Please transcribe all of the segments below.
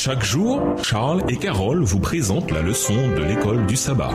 Chaque jour, Charles et Carole vous présentent la leçon de l'école du sabbat.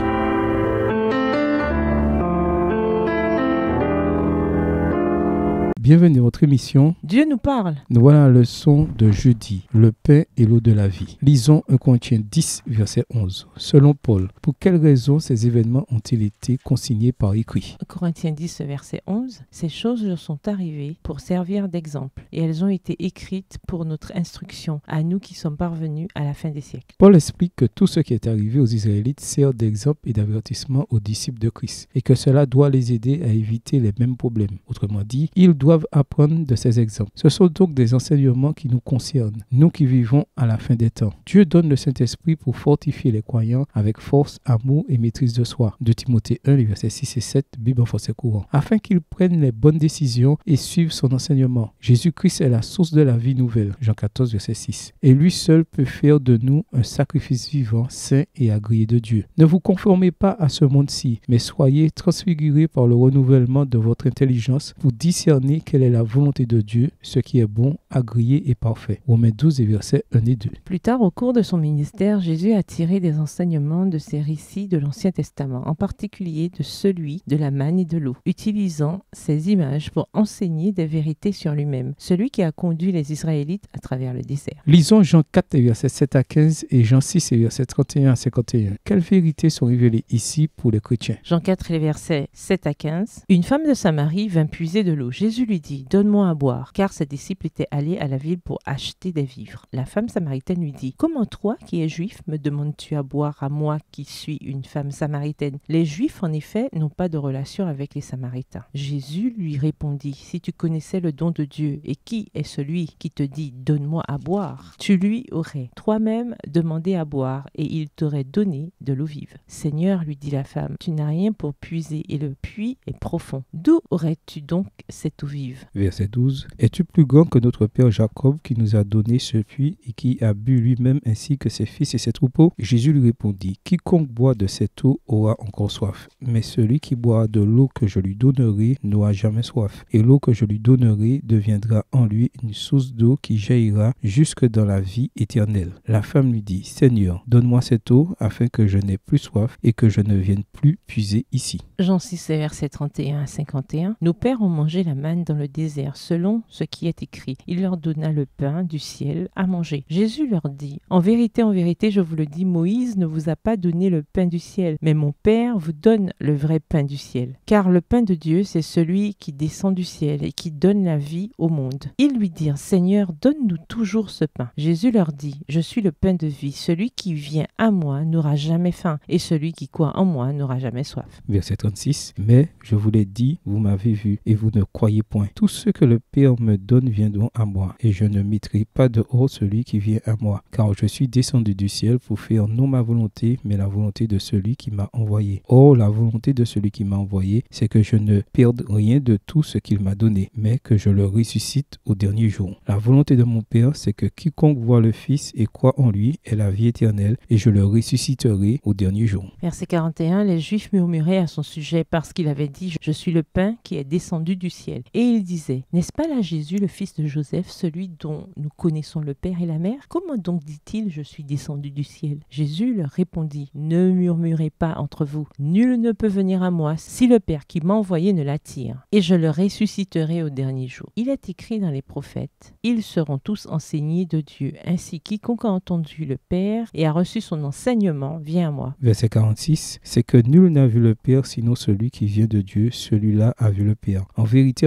Bienvenue à votre émission. Dieu nous parle. Nous voilà à la leçon de jeudi, le pain et l'eau de la vie. Lisons 1 Corinthiens 10, verset 11. Selon Paul, pour quelles raisons ces événements ont-ils été consignés par écrit? Corinthiens 10, verset 11. Ces choses leur sont arrivées pour servir d'exemple, et elles ont été écrites pour notre instruction, à nous qui sommes parvenus à la fin des siècles. Paul explique que tout ce qui est arrivé aux Israélites sert d'exemple et d'avertissement aux disciples de Christ, et que cela doit les aider à éviter les mêmes problèmes. Autrement dit, ils doivent apprendre de ces exemples. Ce sont donc des enseignements qui nous concernent, nous qui vivons à la fin des temps. Dieu donne le Saint-Esprit pour fortifier les croyants avec force, amour et maîtrise de soi. De Timothée 1, les versets 6 et 7, Bible en français courant. Afin qu'ils prennent les bonnes décisions et suivent son enseignement. Jésus-Christ est la source de la vie nouvelle. Jean 14, verset 6. Et lui seul peut faire de nous un sacrifice vivant, saint et agréé de Dieu. Ne vous conformez pas à ce monde-ci, mais soyez transfigurés par le renouvellement de votre intelligence pour discerner quelle est la volonté de Dieu, ce qui est bon, agréé et parfait. Romains 12 et versets 1 et 2. Plus tard, au cours de son ministère, Jésus a tiré des enseignements de ces récits de l'Ancien Testament, en particulier de celui de la manne et de l'eau, utilisant ces images pour enseigner des vérités sur lui-même, celui qui a conduit les Israélites à travers le désert. Lisons Jean 4 et versets 7 à 15 et Jean 6 et versets 31 à 51. Quelles vérités sont révélées ici pour les chrétiens? Jean 4 et les versets 7 à 15. Une femme de Samarie vint puiser de l'eau. Jésus lui dit: donne-moi à boire, car ses disciples étaient allés à la ville pour acheter des vivres. La femme samaritaine lui dit: comment toi, qui es juif, me demandes-tu à boire à moi qui suis une femme samaritaine? Les juifs, en effet, n'ont pas de relation avec les samaritains. Jésus lui répondit: si tu connaissais le don de Dieu et qui est celui qui te dit donne-moi à boire, tu lui aurais toi-même demandé à boire et il t'aurait donné de l'eau vive. Seigneur, lui dit la femme, tu n'as rien pour puiser et le puits est profond. D'où aurais-tu donc cette eau vive? Verset 12. Es-tu plus grand que notre père Jacob qui nous a donné ce puits et qui a bu lui-même ainsi que ses fils et ses troupeaux? Jésus lui répondit: quiconque boit de cette eau aura encore soif, mais celui qui boira de l'eau que je lui donnerai n'aura jamais soif, et l'eau que je lui donnerai deviendra en lui une source d'eau qui jaillira jusque dans la vie éternelle. La femme lui dit: Seigneur, donne-moi cette eau afin que je n'ai plus soif et que je ne vienne plus puiser ici. Jean 6, versets 31 à 51. Nos pères ont mangé la manne dans le désert, selon ce qui est écrit. Il leur donna le pain du ciel à manger. Jésus leur dit: en vérité, je vous le dis, Moïse ne vous a pas donné le pain du ciel, mais mon Père vous donne le vrai pain du ciel. Car le pain de Dieu, c'est celui qui descend du ciel et qui donne la vie au monde. Ils lui dirent: Seigneur, donne-nous toujours ce pain. Jésus leur dit: je suis le pain de vie. Celui qui vient à moi n'aura jamais faim, et celui qui croit en moi n'aura jamais soif. Verset 36. Mais je vous l'ai dit, vous m'avez vu, et vous ne croyez point. Tous ceux que le Père me donne viendront à moi, et je ne mettrai pas dehors celui qui vient à moi, car je suis descendu du ciel pour faire non ma volonté, mais la volonté de celui qui m'a envoyé. Or, la volonté de celui qui m'a envoyé, c'est que je ne perde rien de tout ce qu'il m'a donné, mais que je le ressuscite au dernier jour. La volonté de mon Père, c'est que quiconque voit le Fils et croit en lui ait la vie éternelle, et je le ressusciterai au dernier jour. Verset 41, les Juifs murmuraient à son sujet parce qu'il avait dit: je suis le pain qui est descendu du ciel. Et ils disaient: n'est-ce pas là Jésus, le fils de Joseph, celui dont nous connaissons le père et la mère? Comment donc dit-il: je suis descendu du ciel? Jésus leur répondit: ne murmurez pas entre vous. Nul ne peut venir à moi si le Père qui m'a envoyé ne l'attire, et je le ressusciterai au dernier jour. Il est écrit dans les prophètes: ils seront tous enseignés de Dieu. Ainsi, quiconque a entendu le Père et a reçu son enseignement vient à moi. Verset 46. C'est que nul n'a vu le Père sinon celui qui vient de Dieu, celui-là a vu le Père. En vérité,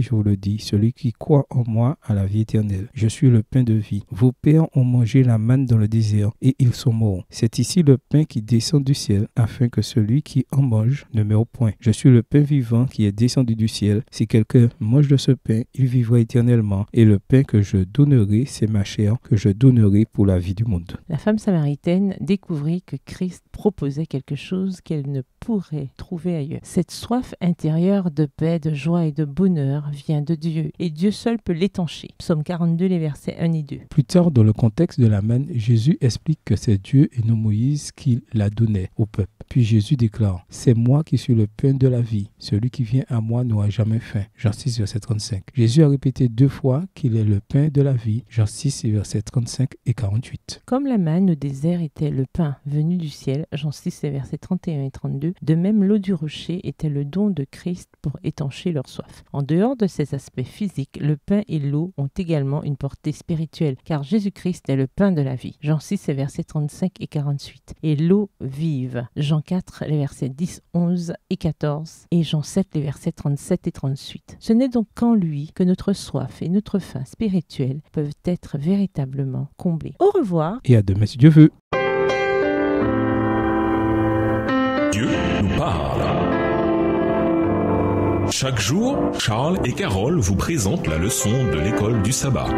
je vous le dis, celui qui croit en moi a la vie éternelle. Je suis le pain de vie. Vos pères ont mangé la manne dans le désert et ils sont morts. C'est ici le pain qui descend du ciel, afin que celui qui en mange ne meure point. Je suis le pain vivant qui est descendu du ciel. Si quelqu'un mange de ce pain, il vivra éternellement. Et le pain que je donnerai, c'est ma chair que je donnerai pour la vie du monde. La femme samaritaine découvrit que Christ proposait quelque chose qu'elle ne pourrait trouver ailleurs. Cette soif intérieure de paix, de joie et de bonheur bonheur vient de Dieu et Dieu seul peut l'étancher. Psaume 42, les versets 1 et 2. Plus tard, dans le contexte de la manne, Jésus explique que c'est Dieu et non Moïse qui la donnait au peuple. Puis Jésus déclare « C'est moi qui suis le pain de la vie. Celui qui vient à moi n'aura jamais faim. » Jean 6, verset 35. Jésus a répété 2 fois qu'il est le pain de la vie. Jean 6, versets 35 et 48. Comme la manne au désert était le pain venu du ciel, Jean 6, versets 31 et 32, de même l'eau du rocher était le don de Christ pour étancher leur soif. En dehors de ces aspects physiques, le pain et l'eau ont également une portée spirituelle, car Jésus-Christ est le pain de la vie. Jean 6, versets 35 et 48. Et l'eau vive. Jean 4, les versets 10, 11 et 14. Et Jean 7, les versets 37 et 38. Ce n'est donc qu'en lui que notre soif et notre faim spirituelle peuvent être véritablement comblées. Au revoir. Et à demain si Dieu veut. Dieu nous parle. Chaque jour, Charles et Carole vous présentent la leçon de l'école du sabbat.